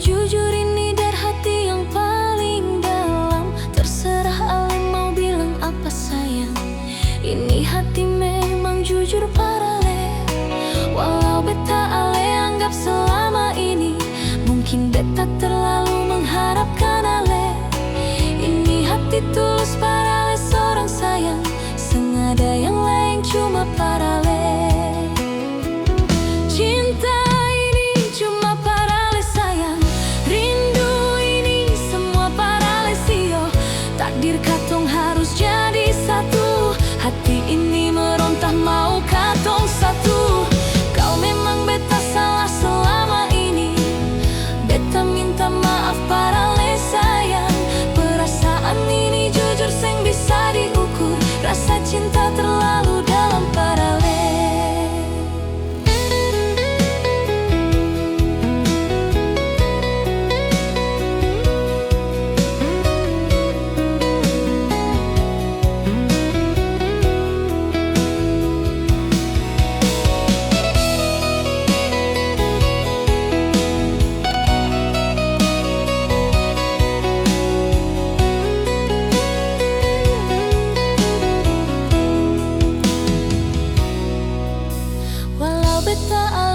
jujur ini dari hati yang paling dalam. Terserah ale mau bilang apa sayang, ini hati memang jujur parale. Walau beta ale anggap selama ini mungkin beta terlalu mengharapkan ale. Ini hati tulus parale seorang sayang, sengada yang lain cuma parale. Cinta ini cuma parale sayang, rindu ini semua parale sio. Takdir katong harus jadi satu, hati ini meronta mau katong satu. Kau memang beta salah selama ini, beta minta maaf parale sayang. Perasaan ini jujur seng bisa diukur, rasa cinta terlalu dalam parale. Beta